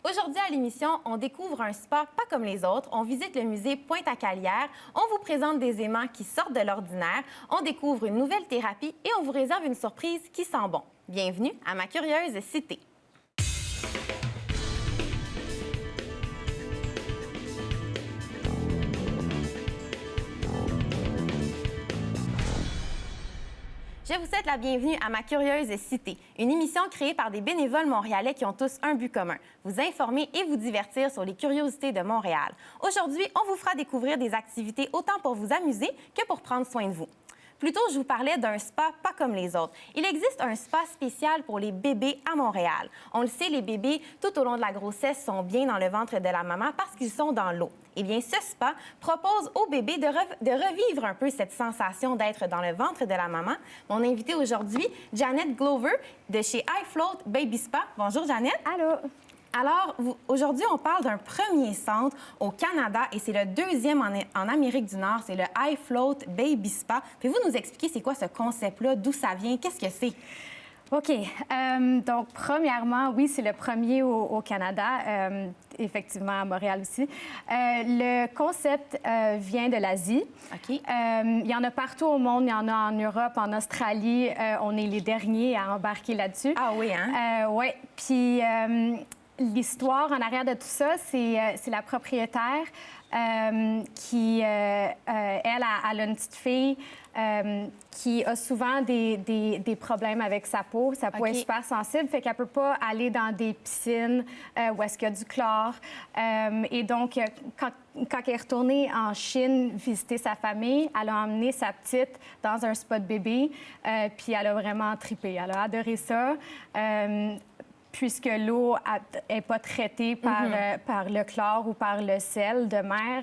Aujourd'hui à l'émission, on découvre un spa pas comme les autres. On visite le musée Pointe-à-Calière. On vous présente des aimants qui sortent de l'ordinaire. On découvre une nouvelle thérapie et on vous réserve une surprise qui sent bon. Bienvenue à ma curieuse cité. Je vous souhaite la bienvenue à ma curieuse cité, une émission créée par des bénévoles montréalais qui ont tous un but commun, vous informer et vous divertir sur les curiosités de Montréal. Aujourd'hui, on vous fera découvrir des activités autant pour vous amuser que pour prendre soin de vous. Plus tôt, je vous parlais d'un spa pas comme les autres. Il existe un spa spécial pour les bébés à Montréal. On le sait, les bébés, tout au long de la grossesse, sont bien dans le ventre de la maman parce qu'ils sont dans l'eau. Eh bien, ce spa propose aux bébés de revivre un peu cette sensation d'être dans le ventre de la maman. Mon invitée aujourd'hui, Janet Glover de chez iFloat Baby Spa. Bonjour, Janet. Allô. Alors, aujourd'hui, on parle d'un premier centre au Canada et c'est le deuxième en Amérique du Nord. C'est le iFloat Baby Spa. Pouvez-vous nous expliquer c'est quoi ce concept-là, d'où ça vient, qu'est-ce que c'est? OK. Donc, premièrement, oui, c'est le premier au Canada, effectivement à Montréal aussi. Le concept vient de l'Asie. OK. Il y en a partout au monde. Il y en a en Europe, en Australie. On est les derniers à embarquer là-dessus. Ah oui, hein? Oui. Puis... l'histoire en arrière de tout ça, c'est la propriétaire qui, elle a une petite fille qui a souvent des problèmes avec sa peau. Sa peau est super sensible, fait qu'elle peut pas aller dans des piscines où est-ce qu'il y a du chlore. Et donc, quand elle est retournée en Chine visiter sa famille, elle a emmené sa petite dans un spa de bébé, puis elle a vraiment trippé. Elle a adoré ça. Puisque l'eau n'est pas traitée par le chlore ou par le sel de mer,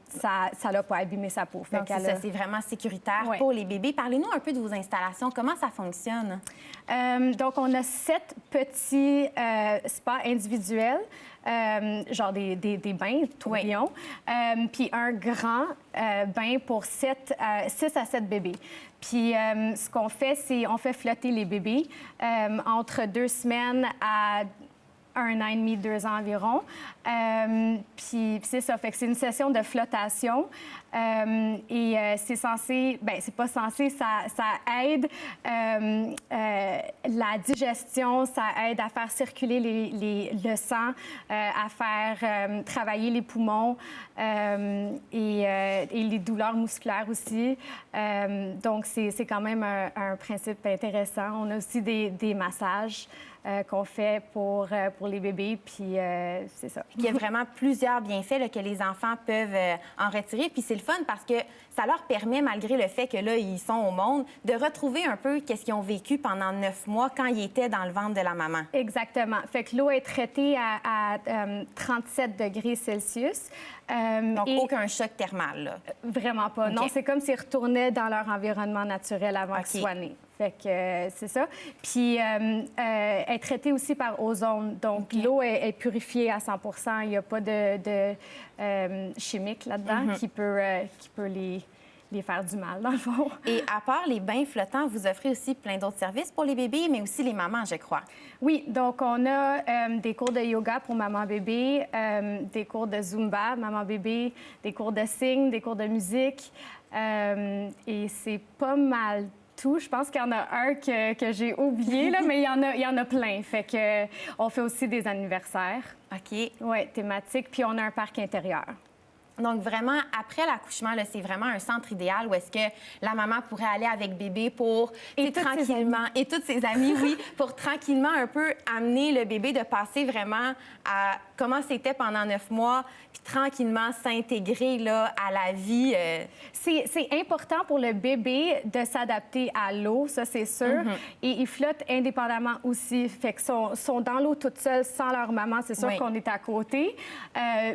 ça n'a pas abîmé sa peau. Donc, c'est vraiment sécuritaire pour les bébés. Parlez-nous un peu de vos installations. Comment ça fonctionne? Donc, on a 7 petits spas individuels, genre des bains, tourbillons, puis un grand bain pour 6 à 7 bébés. Puis ce qu'on fait, c'est on fait flotter les bébés entre 2 semaines à 1 an et demi, 2 ans environ. Puis c'est ça, fait que c'est une session de flottation. Et c'est censé, bien, c'est pas censé, ça aide la digestion, ça aide à faire circuler le sang, à faire travailler les poumons et les douleurs musculaires aussi. Donc, c'est quand même un principe intéressant. On a aussi des massages qu'on fait pour les bébés, puis c'est ça. Il y a vraiment plusieurs bienfaits là, que les enfants peuvent en retirer, puis c'est le fun parce que ça leur permet, malgré le fait que là, ils sont au monde, de retrouver un peu qu'est-ce qu'ils ont vécu pendant 9 mois quand ils étaient dans le ventre de la maman. Exactement. Fait que l'eau est traitée à 37 degrés Celsius. Donc, aucun choc thermal, là? Vraiment pas. Okay. Non, c'est comme s'ils retournaient dans leur environnement naturel avant qu'ils soient nés. Fait que c'est ça. Puis, elle est traitée aussi par ozone. Donc, l'eau est purifiée à 100 %. Il n'y a pas de chimique là-dedans qui peut les faire du mal, dans le fond. Et à part les bains flottants, vous offrez aussi plein d'autres services pour les bébés, mais aussi les mamans, je crois. Oui, donc on a des cours de yoga pour maman-bébé, des cours de Zumba, maman-bébé, des cours de signe, des cours de musique. Et c'est pas mal tout. Je pense qu'il y en a un que j'ai oublié, là, mais il y en a plein. Fait que on fait aussi des anniversaires. OK. Oui, thématiques. Puis on a un parc intérieur. Donc, vraiment, après l'accouchement, c'est vraiment un centre idéal où est-ce que la maman pourrait aller avec bébé pour, tranquillement, et toutes ses amies, oui, pour tranquillement un peu amener le bébé de passer vraiment à comment c'était pendant 9 mois, puis tranquillement s'intégrer là, à la vie. C'est important pour le bébé de s'adapter à l'eau, ça, c'est sûr. Et ils flottent indépendamment aussi. Fait que sont dans l'eau toutes seules, sans leur maman. C'est sûr qu'on est à côté.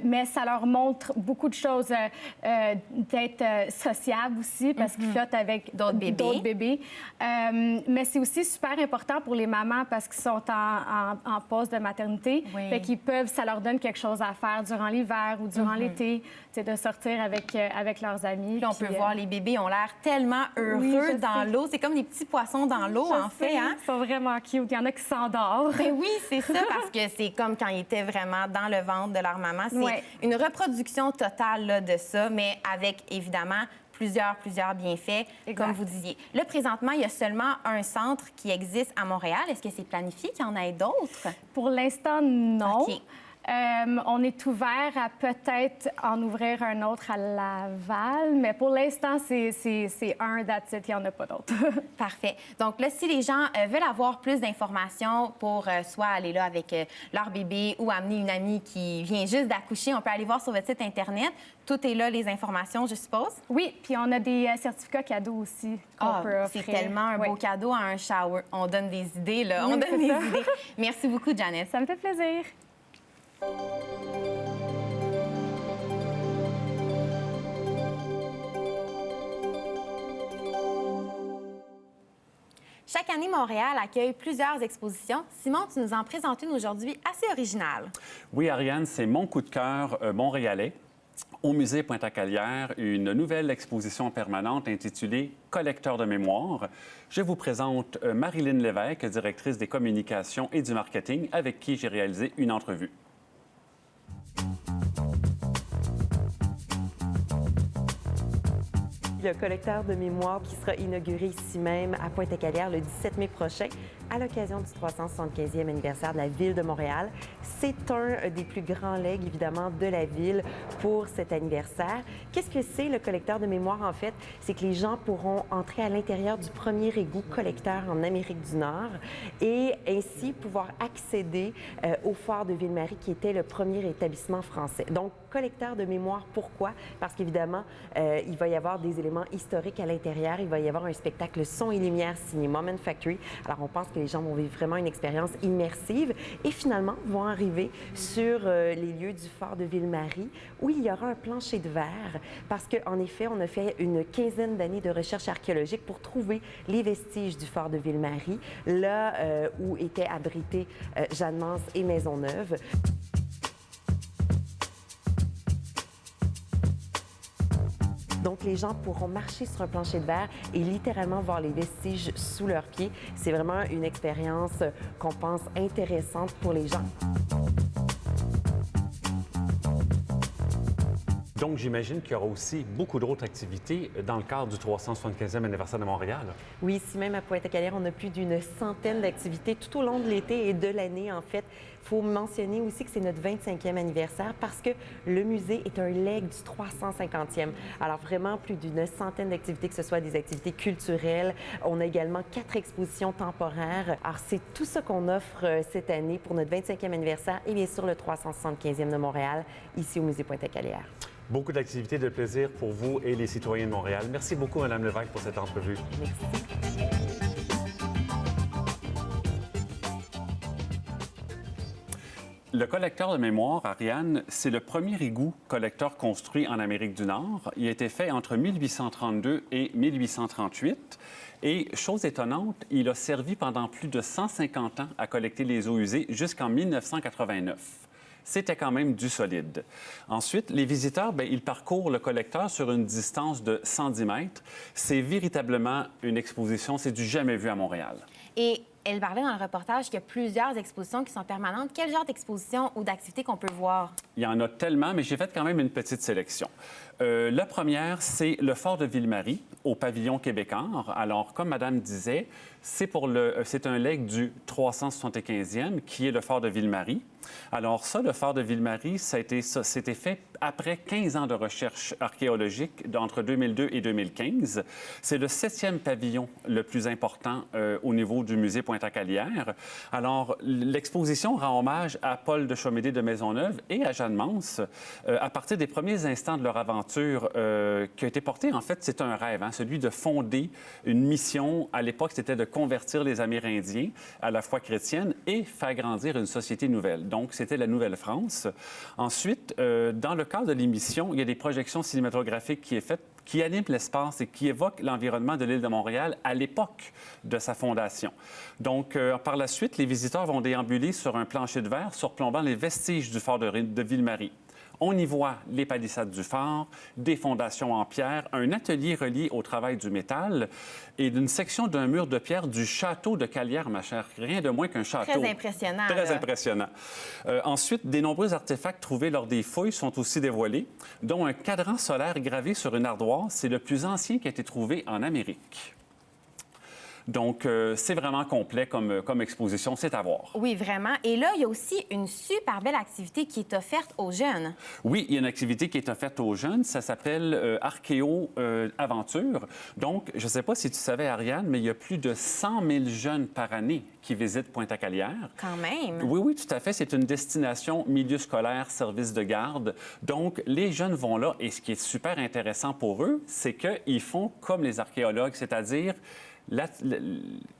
Mais ça leur montre beaucoup de choses, d'être sociable aussi, parce qu'ils flottent avec d'autres bébés. Mais c'est aussi super important pour les mamans parce qu'ils sont en pause de maternité. Fait qu'ils peuvent, ça leur leur donne quelque chose à faire durant l'hiver ou durant l'été, de sortir avec leurs amis. Puis on peut voir, les bébés ont l'air tellement heureux dans l'eau. C'est comme des petits poissons dans l'eau, en fait. Hein? Ils sont vraiment cute. Il y en a qui s'endorment. Ben oui, c'est ça, parce que c'est comme quand ils étaient vraiment dans le ventre de leur maman. C'est une reproduction totale là, de ça, mais avec, évidemment, plusieurs bienfaits, comme vous disiez. Là, présentement, il y a seulement un centre qui existe à Montréal. Est-ce que c'est planifié qu'il y en ait d'autres? Pour l'instant, non. OK. On est ouvert à peut-être en ouvrir un autre à Laval, mais pour l'instant, c'est un, that's it, il n'y en a pas d'autres. Parfait. Donc là, si les gens veulent avoir plus d'informations pour soit aller là avec leur bébé ou amener une amie qui vient juste d'accoucher, on peut aller voir sur votre site Internet. Tout est là, les informations, je suppose? Oui, puis on a des certificats cadeaux aussi qu'on peut offrir. C'est tellement un beau cadeau à un shower. On donne des idées, là. On donne des idées. Merci beaucoup, Janet. Ça me fait plaisir. Chaque année, Montréal accueille plusieurs expositions. Simon, tu nous en présentes une aujourd'hui assez originale. Oui, Ariane, c'est mon coup de cœur montréalais. Au musée Pointe-à-Calière, une nouvelle exposition permanente intitulée « Collecteur de mémoire ». Je vous présente Marilyn Lévesque, directrice des communications et du marketing, avec qui j'ai réalisé une entrevue. Le collecteur de mémoire qui sera inauguré ici même à Pointe-à-Calière le 17 mai prochain à l'occasion du 375e anniversaire de la Ville de Montréal. C'est un des plus grands legs, évidemment, de la Ville pour cet anniversaire. Qu'est-ce que c'est, le collecteur de mémoire, en fait? C'est que les gens pourront entrer à l'intérieur du premier égout collecteur en Amérique du Nord et ainsi pouvoir accéder au Phare de Ville-Marie, qui était le premier établissement français. Donc, collecteur de mémoire, pourquoi? Parce qu'évidemment, il va y avoir des éléments historiques à l'intérieur. Il va y avoir un spectacle son et lumière signé Moment Factory. Alors, on pense que les gens vont vivre vraiment une expérience immersive et finalement vont arriver sur les lieux du Phare de Ville-Marie où il y aura un plancher de verre parce qu'en effet, on a fait une quinzaine d'années de recherche archéologique pour trouver les vestiges du Phare de Ville-Marie, là où étaient abrités Jeanne-Mance et Maisonneuve. Donc, les gens pourront marcher sur un plancher de verre et littéralement voir les vestiges sous leurs pieds. C'est vraiment une expérience qu'on pense intéressante pour les gens. Donc, j'imagine qu'il y aura aussi beaucoup d'autres activités dans le cadre du 375e anniversaire de Montréal. Oui, ici même à Pointe-à-Calière, on a plus d'une centaine d'activités tout au long de l'été et de l'année, en fait. Il faut mentionner aussi que c'est notre 25e anniversaire parce que le musée est un legs du 350e. Alors, vraiment, plus d'une centaine d'activités, que ce soit des activités culturelles. On a également 4 expositions temporaires. Alors, c'est tout ça qu'on offre cette année pour notre 25e anniversaire et bien sûr le 375e de Montréal, ici au musée Pointe-à-Calière. Beaucoup d'activités de plaisir pour vous et les citoyens de Montréal. Merci beaucoup, Mme Lévesque, pour cette entrevue. Merci. Le collecteur de mémoire, Ariane, c'est le premier égout collecteur construit en Amérique du Nord. Il a été fait entre 1832 et 1838. Et, chose étonnante, il a servi pendant plus de 150 ans à collecter les eaux usées jusqu'en 1989. C'était quand même du solide. Ensuite, les visiteurs, ils parcourent le collecteur sur une distance de 110 mètres. C'est véritablement une exposition, c'est du jamais vu à Montréal. Et elle parlait dans le reportage qu'il y a plusieurs expositions qui sont permanentes. Quel genre d'exposition ou d'activité qu'on peut voir? Il y en a tellement, mais j'ai fait quand même une petite sélection. La première, c'est le Phare de Ville-Marie, au pavillon Québécois. Alors, comme Madame disait, c'est un legs du 375e, qui est le Phare de Ville-Marie. Alors ça, le Phare de Ville-Marie, c'était fait après 15 ans de recherche archéologique entre 2002 et 2015. C'est le 7e pavillon le plus important au niveau du musée Pointe-à-Calière. Alors, l'exposition rend hommage à Paul de Chomédé de Maisonneuve et à Jeanne-Mance à partir des premiers instants de leur aventure qui a été portée. En fait, c'est un rêve, celui de fonder une mission. À l'époque, c'était de convertir les Amérindiens à la foi chrétienne et faire grandir une société nouvelle. Donc, c'était la Nouvelle-France. Ensuite, dans le cadre de l'émission, il y a des projections cinématographiques qui animent l'espace et qui évoquent l'environnement de l'île de Montréal à l'époque de sa fondation. Donc, par la suite, les visiteurs vont déambuler sur un plancher de verre surplombant les vestiges du fort de Ville-Marie. On y voit les palissades du phare, des fondations en pierre, un atelier relié au travail du métal et d'une section d'un mur de pierre du château de Calière, ma chère. Rien de moins qu'un château. Très impressionnant. Très là. impressionnant. Ensuite, des nombreux artefacts trouvés lors des fouilles sont aussi dévoilés, dont un cadran solaire gravé sur une ardoise. C'est le plus ancien qui a été trouvé en Amérique. Donc, c'est vraiment complet comme exposition, c'est à voir. Oui, vraiment. Et là, il y a aussi une super belle activité qui est offerte aux jeunes. Oui, il y a une activité qui est offerte aux jeunes, ça s'appelle Archéo Aventure. Donc, je ne sais pas si tu savais, Ariane, mais il y a plus de 100 000 jeunes par année qui visitent Pointe-à-Calière. Quand même. Oui, oui, tout à fait. C'est une destination milieu scolaire, service de garde. Donc, les jeunes vont là et ce qui est super intéressant pour eux, c'est qu'ils font comme les archéologues, c'est-à-dire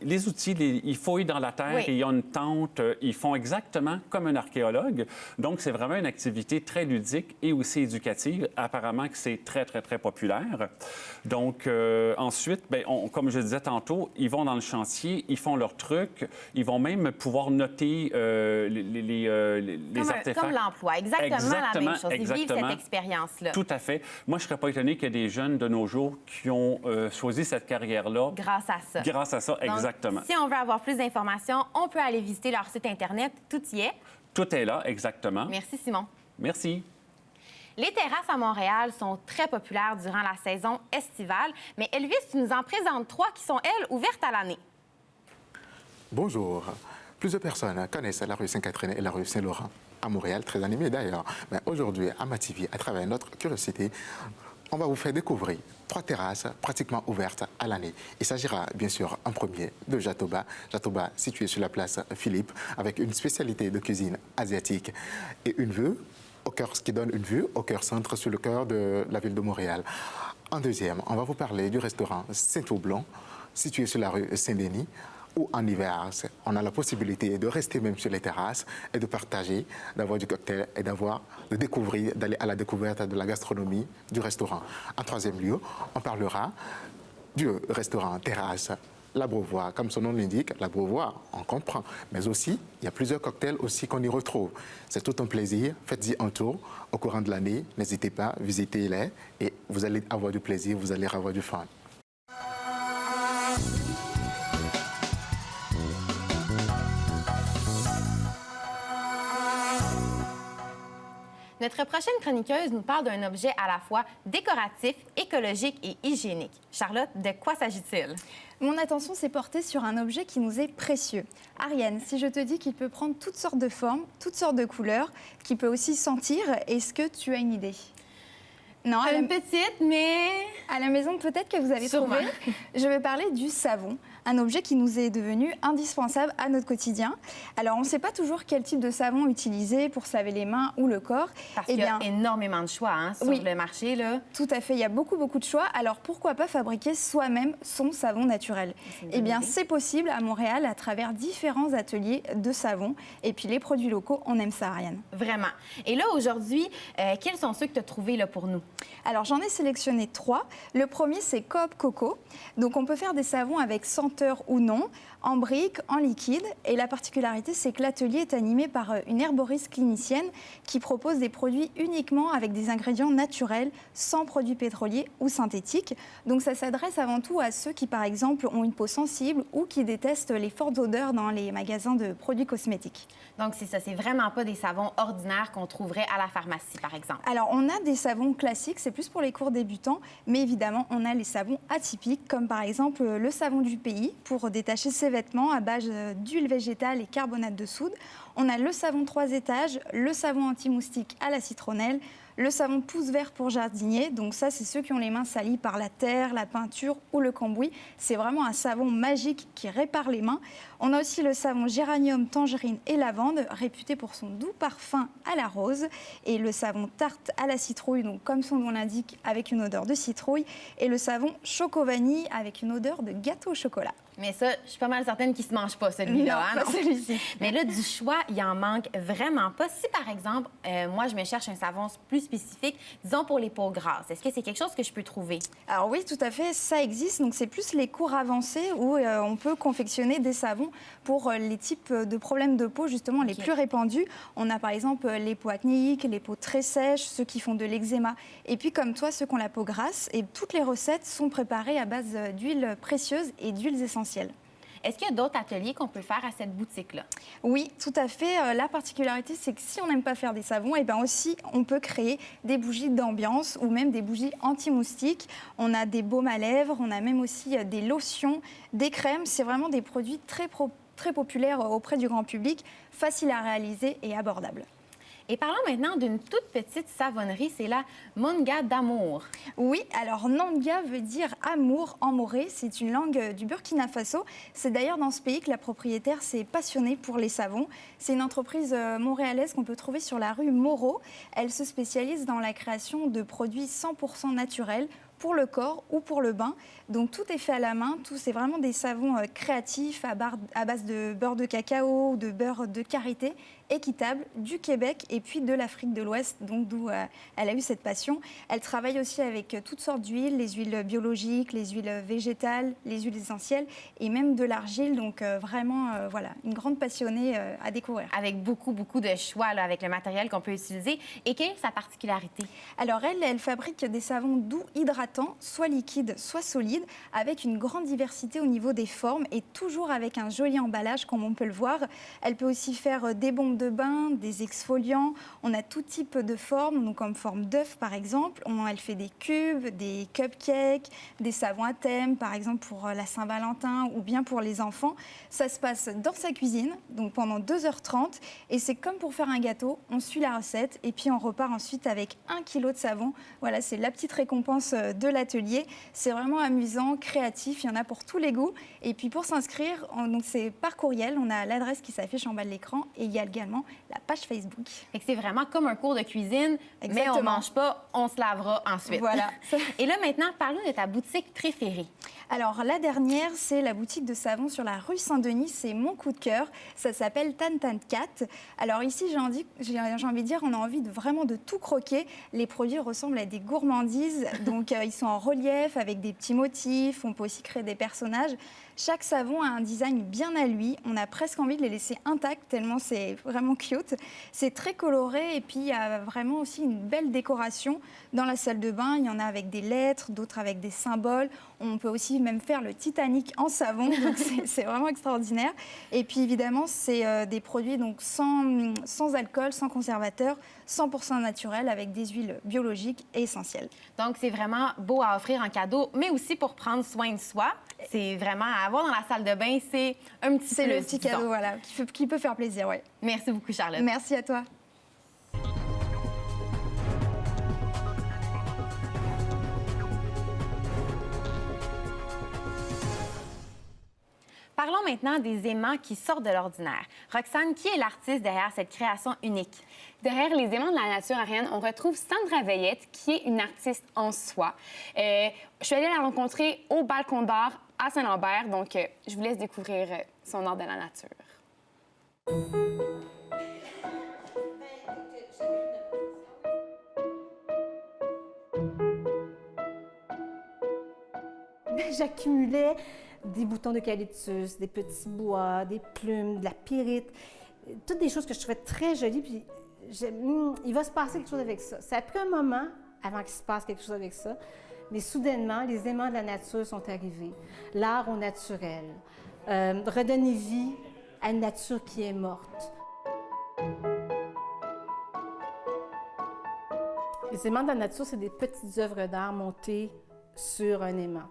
les outils, ils fouillent dans la terre, Oui. et il y a une tente, ils font exactement comme un archéologue. Donc, c'est vraiment une activité très ludique et aussi éducative. Apparemment que c'est très, très, très populaire. Donc, ensuite, bien, comme je disais tantôt, ils vont dans le chantier, ils font leurs trucs, ils vont même pouvoir noter les artefacts. Comme l'emploi, exactement la même chose. Ils vivent exactement. cette expérience-là. Tout à fait. Moi, je ne serais pas étonné qu'il y ait des jeunes de nos jours qui ont choisi cette carrière-là. Grâce à ça. Grâce à ça, Donc, exactement. si on veut avoir plus d'informations, on peut aller visiter leur site Internet. Tout y est. Tout est là, exactement. Merci, Simon. Merci. Les terrasses à Montréal sont très populaires durant la saison estivale, mais Elvis, tu nous en présentes 3 qui sont, elles, ouvertes à l'année. Bonjour. Plusieurs personnes connaissent la rue Sainte-Catherine et la rue Saint-Laurent. À Montréal, très animée d'ailleurs. Mais aujourd'hui, à MaTV, à travers notre curiosité, on va vous faire découvrir 3 terrasses pratiquement ouvertes à l'année. Il s'agira bien sûr en premier de Jatoba. Jatoba situé sur la place Philippe avec une spécialité de cuisine asiatique et une vue au cœur, ce qui donne une vue au cœur centre sur le cœur de la ville de Montréal. En deuxième, on va vous parler du restaurant Saint-Aublon situé sur la rue Saint-Denis où en hiver, on a la possibilité de rester même sur les terrasses et de partager, d'avoir du cocktail et de découvrir, d'aller à la découverte de la gastronomie du restaurant. En troisième lieu, on parlera du restaurant terrasse L'Abreuvoir. Comme son nom l'indique, l'Abreuvoir, on comprend. Mais aussi, il y a plusieurs cocktails aussi qu'on y retrouve. C'est tout un plaisir. Faites-y un tour au courant de l'année. N'hésitez pas, visitez-les et vous allez avoir du plaisir, vous allez avoir du fun. Notre prochaine chroniqueuse nous parle d'un objet à la fois décoratif, écologique et hygiénique. Charlotte, de quoi s'agit-il? Mon attention s'est portée sur un objet qui nous est précieux. Ariane, si je te dis qu'il peut prendre toutes sortes de formes, toutes sortes de couleurs, qu'il peut aussi sentir, est-ce que tu as une idée? Non, Une petite, mais... à la maison, peut-être que vous avez Sûrement. trouvé. Je vais parler du savon, un objet qui nous est devenu indispensable à notre quotidien. Alors, on ne sait pas toujours quel type de savon utiliser pour se laver les mains ou le corps. Parce qu'il y a énormément de choix sur oui. le marché, là. Tout à fait, il y a beaucoup de choix. Alors, pourquoi pas fabriquer soi-même son savon naturel? Eh bien, c'est possible à Montréal à travers différents ateliers de savon. Et puis, les produits locaux, on aime ça, Ariane. Vraiment. Et là, aujourd'hui, quels sont ceux que tu as trouvés là, pour nous? Alors, j'en ai sélectionné 3. Le premier, c'est Coop Coco. Donc, on peut faire des savons avec senteur ou non, en briques, en liquide. Et la particularité, c'est que l'atelier est animé par une herboriste clinicienne qui propose des produits uniquement avec des ingrédients naturels, sans produits pétroliers ou synthétiques. Donc, ça s'adresse avant tout à ceux qui, par exemple, ont une peau sensible ou qui détestent les fortes odeurs dans les magasins de produits cosmétiques. Donc, c'est ça. C'est vraiment pas des savons ordinaires qu'on trouverait à la pharmacie, par exemple. Alors, on a des savons classiques, c'est plus pour les cours débutants, mais évidemment, on a les savons atypiques, comme par exemple le savon du pays, pour détacher ses vêtements à base d'huile végétale et carbonate de soude. On a le savon 3 étages, le savon anti-moustique à la citronnelle, le savon pouce vert pour jardinier. Donc ça, c'est ceux qui ont les mains salies par la terre, la peinture ou le cambouis. C'est vraiment un savon magique qui répare les mains. On a aussi le savon géranium, tangerine et lavande, réputé pour son doux parfum à la rose. Et le savon tarte à la citrouille, donc comme son nom l'indique, avec une odeur de citrouille. Et le savon choco-vanille avec une odeur de gâteau au chocolat. Mais ça, je suis pas mal certaine qu'il se mange pas, celui-là. Non, pas celui-ci. Mais là, du choix, il en manque vraiment pas. Si, par exemple, moi, je me cherche un savon plus spécifique, disons pour les peaux grasses, est-ce que c'est quelque chose que je peux trouver? Alors oui, tout à fait, ça existe. Donc c'est plus les cours avancés où on peut confectionner des savons pour les types de problèmes de peau, justement, les plus répandus. On a par exemple les peaux acnéiques, les peaux très sèches, ceux qui font de l'eczéma. Et puis comme toi, ceux qui ont la peau grasse. Et toutes les recettes sont préparées à base d'huiles précieuses et d'huiles essentielles. Est-ce qu'il y a d'autres ateliers qu'on peut faire à cette boutique-là? Oui, tout à fait. La particularité, c'est que si on n'aime pas faire des savons, et bien aussi, on peut créer des bougies d'ambiance ou même des bougies anti-moustiques. On a des baumes à lèvres, on a même aussi des lotions, des crèmes. C'est vraiment des produits très populaires auprès du grand public, faciles à réaliser et abordables. Et parlons maintenant d'une toute petite savonnerie, c'est la Nonga d'amour. Oui, alors Nonga veut dire amour en moré, c'est une langue du Burkina Faso. C'est d'ailleurs dans ce pays que la propriétaire s'est passionnée pour les savons. C'est une entreprise montréalaise qu'on peut trouver sur la rue Moreau. Elle se spécialise dans la création de produits 100% naturels pour le corps ou pour le bain. Donc tout est fait à la main, c'est vraiment des savons créatifs à base de beurre de cacao ou de beurre de karité, équitable, du Québec et puis de l'Afrique de l'Ouest, donc d'où elle a eu cette passion. Elle travaille aussi avec toutes sortes d'huiles, les huiles biologiques, les huiles végétales, les huiles essentielles et même de l'argile. Donc vraiment, voilà, une grande passionnée à découvrir. Avec beaucoup de choix là, avec le matériel qu'on peut utiliser. Et quelle est sa particularité? Alors elle fabrique des savons doux hydratants, soit liquides, soit solides, avec une grande diversité au niveau des formes et toujours avec un joli emballage, comme on peut le voir. Elle peut aussi faire des bombes de bain, des exfoliants. On a tout type de formes, donc comme forme d'œuf par exemple. Elle fait des cubes, des cupcakes, des savons à thème, par exemple pour la Saint-Valentin ou bien pour les enfants. Ça se passe dans sa cuisine, donc pendant 2h30. Et c'est comme pour faire un gâteau, on suit la recette et puis on repart ensuite avec 1 kilo de savon. Voilà, c'est la petite récompense de l'atelier. C'est vraiment amusant, créatif, il y en a pour tous les goûts. Et puis pour s'inscrire, donc c'est par courriel, on a l'adresse qui s'affiche en bas de l'écran et il y a également la page Facebook. Et c'est vraiment comme un cours de cuisine, Exactement. mais on ne mange pas, on se lavera ensuite. Voilà. Et là maintenant, parle-nous de ta boutique préférée. Alors la dernière, c'est la boutique de savon sur la rue Saint-Denis, c'est mon coup de cœur. Ça s'appelle Tan Tan Cat. Alors ici, j'ai envie de dire, on a envie vraiment de tout croquer. Les produits ressemblent à des gourmandises, donc ils sont en relief avec des petits motifs. On peut aussi créer des personnages. Chaque savon a un design bien à lui. On a presque envie de les laisser intacts tellement c'est vraiment cute. C'est très coloré et puis il y a vraiment aussi une belle décoration. Dans la salle de bain, il y en a avec des lettres, d'autres avec des symboles. On peut aussi même faire le Titanic en savon, donc c'est vraiment extraordinaire. Et puis évidemment, c'est des produits donc sans alcool, sans conservateur, 100% naturel avec des huiles biologiques et essentielles. Donc c'est vraiment beau à offrir en cadeau, mais aussi pour prendre soin de soi. C'est vraiment à avoir dans la salle de bain, c'est un petit C'est plus, le petit disons. cadeau voilà, qui peut faire plaisir. Ouais. Merci beaucoup, Charlotte. Merci à toi. Parlons maintenant des aimants qui sortent de l'ordinaire. Roxane, qui est l'artiste derrière cette création unique? Derrière les aimants de la nature, Ariane, on retrouve Sandra Veillette, qui est une artiste en soi. Je suis allée la rencontrer au Balcon d'art à Saint-Lambert, donc je vous laisse découvrir son art de la nature. J'accumulais des boutons d'eucalyptus, des petits bois, des plumes, de la pyrite, toutes des choses que je trouvais très jolies. Puis il va se passer quelque chose avec ça. Ça a pris un moment avant qu'il se passe quelque chose avec ça, mais soudainement, les aimants de la nature sont arrivés. L'art au naturel, redonner vie à une nature qui est morte. Les aimants de la nature, c'est des petites œuvres d'art montées sur un aimant.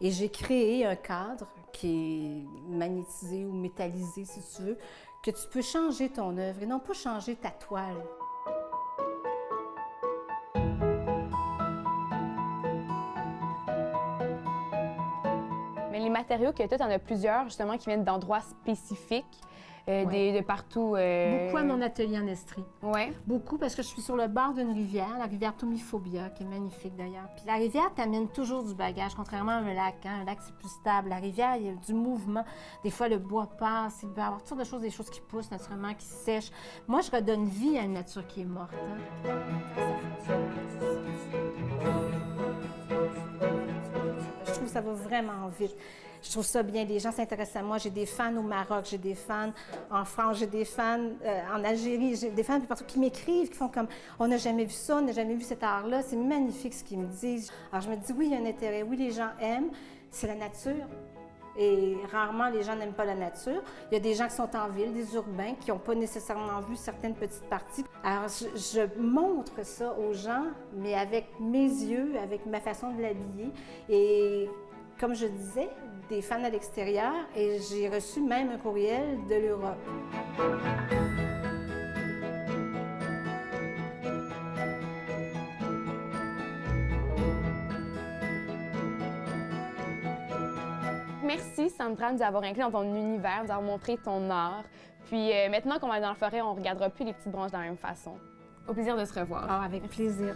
Et j'ai créé un cadre qui est magnétisé ou métallisé, si tu veux, que tu peux changer ton œuvre et non pas changer ta toile. Mais les matériaux matériaux que tu en as plusieurs, justement, qui viennent d'endroits spécifiques, de partout. Beaucoup à mon atelier en Estrie. Oui. Beaucoup parce que je suis sur le bord d'une rivière, la rivière Tomiphobia, qui est magnifique d'ailleurs. Puis la rivière t'amène toujours du bagage, contrairement à un lac. Hein? Un lac, c'est plus stable. La rivière, il y a du mouvement. Des fois, le bois passe. Il peut y avoir toutes sortes de choses, des choses qui poussent naturellement, qui sèchent. Moi, je redonne vie à une nature qui est morte. Hein? Je trouve que ça va vraiment vite. Je trouve ça bien. Les gens s'intéressent à moi. J'ai des fans au Maroc, j'ai des fans en France, j'ai des fans en Algérie, j'ai des fans partout qui m'écrivent, qui font comme « On n'a jamais vu ça, on n'a jamais vu cet art-là. » C'est magnifique ce qu'ils me disent. Alors je me dis « Oui, il y a un intérêt. Oui, les gens aiment. C'est la nature. » Et rarement, les gens n'aiment pas la nature. Il y a des gens qui sont en ville, des urbains, qui n'ont pas nécessairement vu certaines petites parties. Alors, je montre ça aux gens, mais avec mes yeux, avec ma façon de l'habiller. Et comme je disais, des fans à l'extérieur, et j'ai reçu même un courriel de l'Europe. Merci, Sandra, de nous avoir inclus dans ton univers, de nous avoir montré ton art. Puis maintenant qu'on va aller dans la forêt, on ne regardera plus les petites branches de la même façon. Au plaisir de se revoir. Ah, avec plaisir.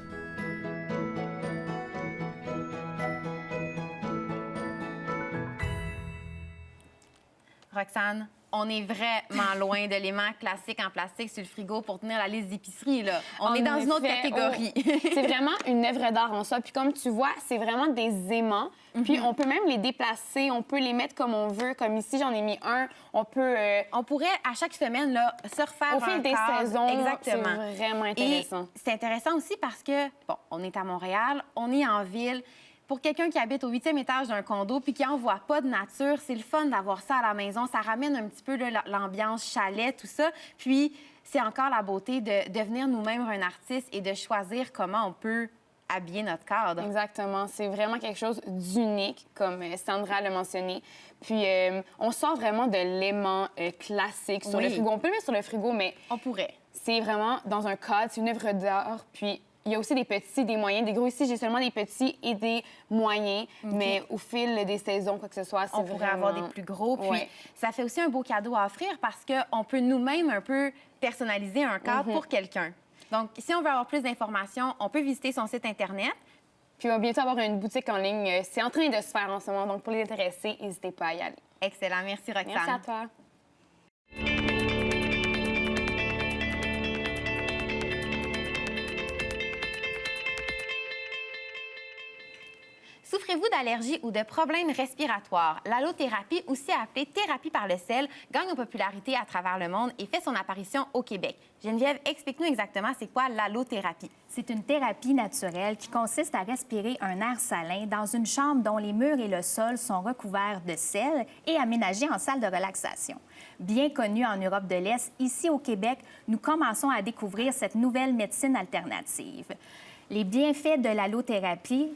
Roxane, on est vraiment loin de l'aimant classique en plastique sur le frigo pour tenir la liste d'épicerie, là. On est dans une autre catégorie. C'est vraiment une œuvre d'art en soi. Puis comme tu vois, c'est vraiment des aimants. Puis on peut même les déplacer, on peut les mettre comme on veut. Comme ici, j'en ai mis un. On peut... On pourrait, à chaque semaine, là, se refaire au fil des cadre. saisons. Exactement. C'est vraiment intéressant. Et c'est intéressant aussi parce que, bon, on est à Montréal, on est en ville. Pour quelqu'un qui habite au 8e étage d'un condo puis qui n'en voit pas de nature, c'est le fun d'avoir ça à la maison. Ça ramène un petit peu là, l'ambiance chalet, tout ça. Puis, c'est encore la beauté de devenir nous-mêmes un artiste et de choisir comment on peut habiller notre cadre. Exactement. C'est vraiment quelque chose d'unique, comme Sandra l'a mentionné. Puis, on sort vraiment de l'aimant classique sur le frigo. On peut le mettre sur le frigo, mais... On pourrait. C'est vraiment dans un cadre, c'est une œuvre d'art. Puis, il y a aussi des petits, des moyens, des gros. Ici, j'ai seulement des petits et des moyens. Mais au fil des saisons, quoi que ce soit, c'est on pourrait avoir des plus gros. Puis ça fait aussi un beau cadeau à offrir parce qu'on peut nous-mêmes un peu personnaliser un cadre pour quelqu'un. Donc, si on veut avoir plus d'informations, on peut visiter son site Internet. Puis on va bientôt avoir une boutique en ligne. C'est en train de se faire en ce moment. Donc, pour les intéressés, n'hésitez pas à y aller. Excellent. Merci, Roxane. Merci à toi. Souffrez-vous d'allergies ou de problèmes respiratoires? L'allothérapie, aussi appelée thérapie par le sel, gagne en popularité à travers le monde et fait son apparition au Québec. Geneviève, explique-nous exactement c'est quoi l'allothérapie. C'est une thérapie naturelle qui consiste à respirer un air salin dans une chambre dont les murs et le sol sont recouverts de sel et aménagés en salle de relaxation. Bien connue en Europe de l'Est, ici au Québec, nous commençons à découvrir cette nouvelle médecine alternative. Les bienfaits de l'allothérapie.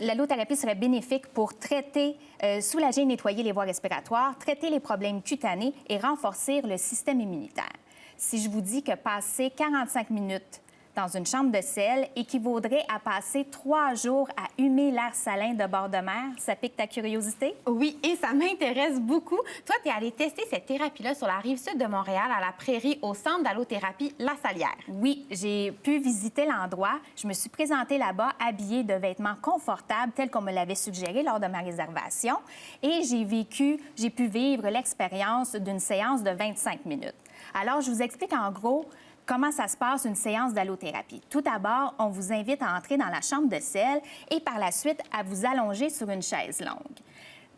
L'allothérapie serait bénéfique pour traiter, soulager et nettoyer les voies respiratoires, traiter les problèmes cutanés et renforcer le système immunitaire. Si je vous dis que passer 45 minutes dans une chambre de sel équivaudrait à passer 3 jours à humer l'air salin de bord de mer, ça pique ta curiosité? Oui, et ça m'intéresse beaucoup. Toi, tu es allé tester cette thérapie-là sur la rive sud de Montréal, à la Prairie, au centre d'allothérapie La Salière. Oui, j'ai pu visiter l'endroit. Je me suis présentée là-bas habillée de vêtements confortables, tels qu'on me l'avait suggéré lors de ma réservation. Et j'ai pu vivre l'expérience d'une séance de 25 minutes. Alors, je vous explique en gros comment ça se passe une séance d'allothérapie. Tout d'abord, on vous invite à entrer dans la chambre de sel et par la suite à vous allonger sur une chaise longue.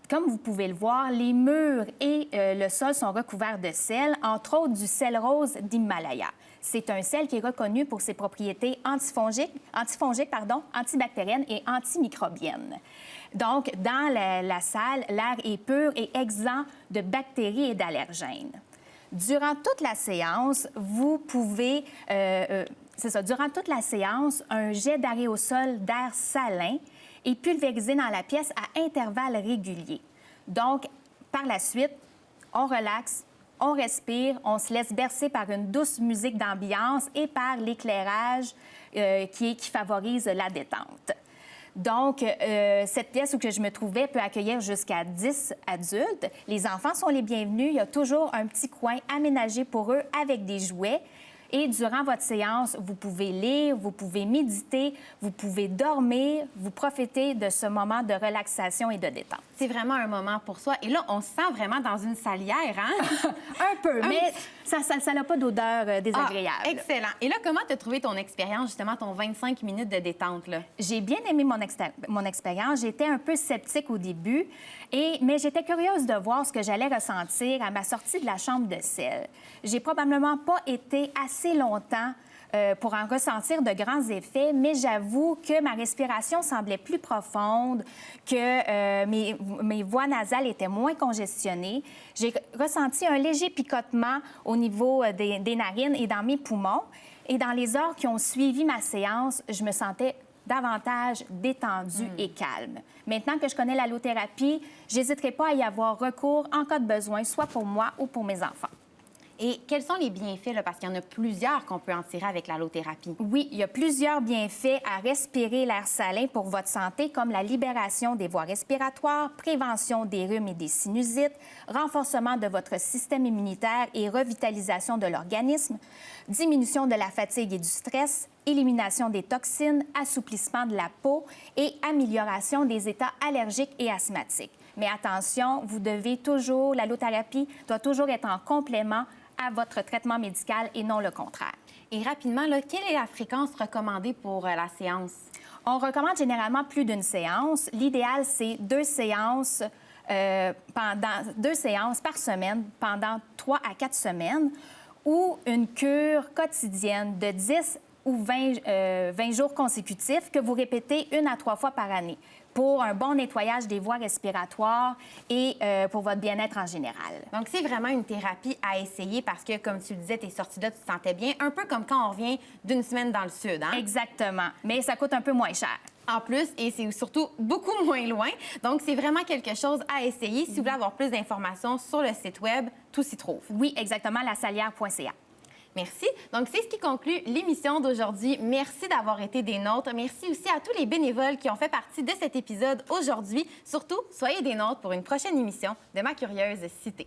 Comme vous pouvez le voir, les murs et le sol sont recouverts de sel, entre autres du sel rose d'Himalaya. C'est un sel qui est reconnu pour ses propriétés antibactériennes et antimicrobiennes. Donc, dans la salle, l'air est pur et exempt de bactéries et d'allergènes. Durant toute la séance, vous pouvez, durant toute la séance, un jet d'aérosol d'air salin est pulvérisé dans la pièce à intervalles réguliers. Donc, par la suite, on relaxe, on respire, on se laisse bercer par une douce musique d'ambiance et par l'éclairage qui favorise la détente. Donc, cette pièce où que je me trouvais peut accueillir jusqu'à 10 adultes. Les enfants sont les bienvenus. Il y a toujours un petit coin aménagé pour eux avec des jouets. Et durant votre séance, vous pouvez lire, vous pouvez méditer, vous pouvez dormir, vous profiter de ce moment de relaxation et de détente. C'est vraiment un moment pour soi. Et là, on se sent vraiment dans une salière, hein? Un peu, mais ça n'a pas d'odeur désagréable. Ah, excellent. Et là, comment tu as trouvé ton expérience, justement, ton 25 minutes de détente, là? J'ai bien aimé mon expérience. J'étais un peu sceptique au début, mais j'étais curieuse de voir ce que j'allais ressentir à ma sortie de la chambre de sel. J'ai probablement pas été assez longtemps pour en ressentir de grands effets, mais j'avoue que ma respiration semblait plus profonde, que mes voies nasales étaient moins congestionnées. J'ai ressenti un léger picotement au niveau des narines et dans mes poumons. Et dans les heures qui ont suivi ma séance, je me sentais davantage détendue et calme. Maintenant que je connais l'allothérapie, j'hésiterai pas à y avoir recours en cas de besoin, soit pour moi ou pour mes enfants. Et quels sont les bienfaits, là, parce qu'il y en a plusieurs qu'on peut en tirer avec l'allothérapie? Oui, il y a plusieurs bienfaits à respirer l'air salin pour votre santé, comme la libération des voies respiratoires, prévention des rhumes et des sinusites, renforcement de votre système immunitaire et revitalisation de l'organisme, diminution de la fatigue et du stress, élimination des toxines, assouplissement de la peau et amélioration des états allergiques et asthmatiques. Mais attention, l'allothérapie doit toujours être en complément à votre traitement médical et non le contraire. Et rapidement, là, quelle est la fréquence recommandée pour la séance? On recommande généralement plus d'une séance. L'idéal, c'est 2 séances par semaine pendant 3 à 4 semaines ou une cure quotidienne de 10 ou 20 jours consécutifs que vous répétez 1 à 3 fois par année pour un bon nettoyage des voies respiratoires et pour votre bien-être en général. Donc, c'est vraiment une thérapie à essayer parce que, comme tu le disais, t'es sortie là, tu te sentais bien, un peu comme quand on revient d'une semaine dans le sud, hein? Exactement, mais ça coûte un peu moins cher. En plus, et c'est surtout beaucoup moins loin. Donc, c'est vraiment quelque chose à essayer. Si vous voulez avoir plus d'informations sur le site Web, tout s'y trouve. Oui, exactement, lasalière.ca. Merci. Donc, c'est ce qui conclut l'émission d'aujourd'hui. Merci d'avoir été des nôtres. Merci aussi à tous les bénévoles qui ont fait partie de cet épisode aujourd'hui. Surtout, soyez des nôtres pour une prochaine émission de Ma Curieuse Cité.